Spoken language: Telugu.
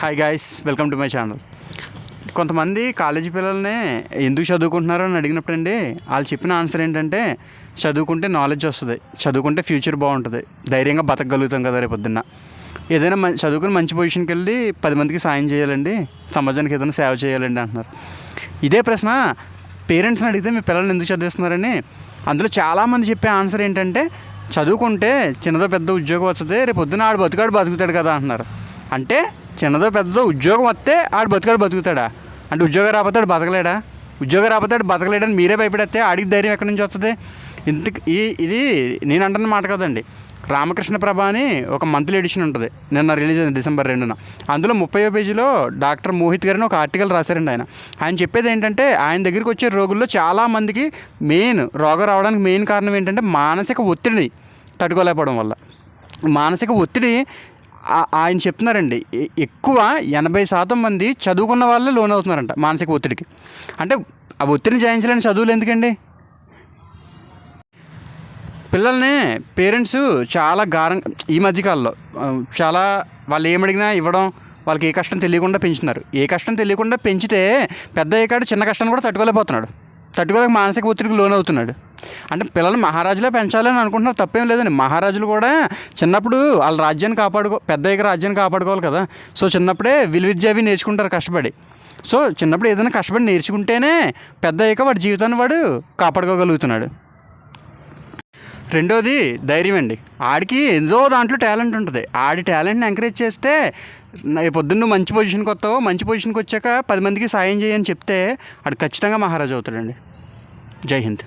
Hi guys, welcome to my channel. కొంతమంది కాలేజీ పిల్లల్ని ఎందుకు చదువుకుంటున్నారో అని అడిగినప్పుడండి వాళ్ళు చెప్పిన ఆన్సర్ ఏంటంటే చదువుకుంటే నాలెడ్జ్ వస్తుంది, చదువుకుంటే ఫ్యూచర్ బాగుంటుంది, ధైర్యంగా బతకగలుగుతాం కదా రేపొద్దున్న, ఏదైనా చదువుకుని మంచి పొజిషన్కి వెళ్ళి 10 మందికి సాయం చేయాలండి, సమాజానికి ఏదైనా సేవ చేయాలండి అంటున్నారు. ఇదే ప్రశ్న పేరెంట్స్ని అడిగితే మీ పిల్లల్ని ఎందుకు చదివిస్తున్నారని అందులో చాలామంది చెప్పే ఆన్సర్ ఏంటంటే చదువుకుంటే చిన్నదో పెద్ద ఉద్యోగం వస్తుంది, రేపొద్దున ఆడు బతుకుతాడు కదా అంటున్నారు. అంటే చిన్నదో పెద్దదో ఉద్యోగం వస్తే ఆడు బతుకుతాడా అంటే ఉద్యోగం రాకపోతే ఆడు బతకలేడని మీరే భయపడేస్తే ఆడికి ధైర్యం ఎక్కడి నుంచి వస్తుంది? ఇది నేను అంటున్న మాట కదండి. రామకృష్ణ ప్రభ అని ఒక మంత్లీ ఎడిషన్ ఉంటుంది, నిన్న రిలీజ్ అయింది December 2న. అందులో 30వ పేజీలో డాక్టర్ మోహిత్ గారిని ఒక ఆర్టికల్ రాశారండి. ఆయన చెప్పేది ఏంటంటే ఆయన దగ్గరికి వచ్చే రోగుల్లో చాలామందికి రోగం రావడానికి మెయిన్ కారణం ఏంటంటే మానసిక ఒత్తిడిని తట్టుకోలేకపోవడం వల్ల. మానసిక ఒత్తిడి ఆయన చెప్తున్నారండి, ఎక్కువ 80% మంది చదువుకున్న వాళ్ళే లోన్ అవుతున్నారంట మానసిక ఒత్తిడికి. అంటే ఆ ఒత్తిడిని జయించలేని చదువులు ఎందుకండి? పిల్లల్ని పేరెంట్స్ చాలా ఈ మధ్యకాలంలో చాలా వాళ్ళు ఏమడిగినా ఇవ్వడం, వాళ్ళకి ఏ కష్టం తెలియకుండా పెంచుతున్నారు. ఏ కష్టం తెలియకుండా పెంచితే పెద్ద అయ్యాడు చిన్న కష్టాన్ని కూడా తట్టుకోలేక మానసిక ఒత్తిడికి లోన్ అవుతున్నాడు. అంటే పిల్లలు మహారాజులే పెంచాలని అనుకుంటున్నారు, తప్పేం లేదండి. మహారాజులు కూడా చిన్నప్పుడు వాళ్ళ రాజ్యాన్ని పెద్ద అయ్యాక రాజ్యాన్ని కాపాడుకోవాలి కదా. సో చిన్నప్పుడే విలువిద్య అవి నేర్చుకుంటారు కష్టపడి. సో చిన్నప్పుడు ఏదైనా కష్టపడి నేర్చుకుంటేనే పెద్ద అయ్యాక వాడి జీవితాన్ని వాడు కాపాడుకోగలుగుతున్నాడు. రెండోది ధైర్యం అండి. ఆడికి ఏదో దాంట్లో టాలెంట్ ఉంటుంది, ఆడి టాలెంట్ని ఎంకరేజ్ చేస్తే పొద్దున్న మంచి పొజిషన్కి వస్తావో, మంచి పొజిషన్కి వచ్చాక 10 మందికి సాయం చేయని చెప్తే ఆడు ఖచ్చితంగా మహారాజు అవుతాడండి. జై హింద్.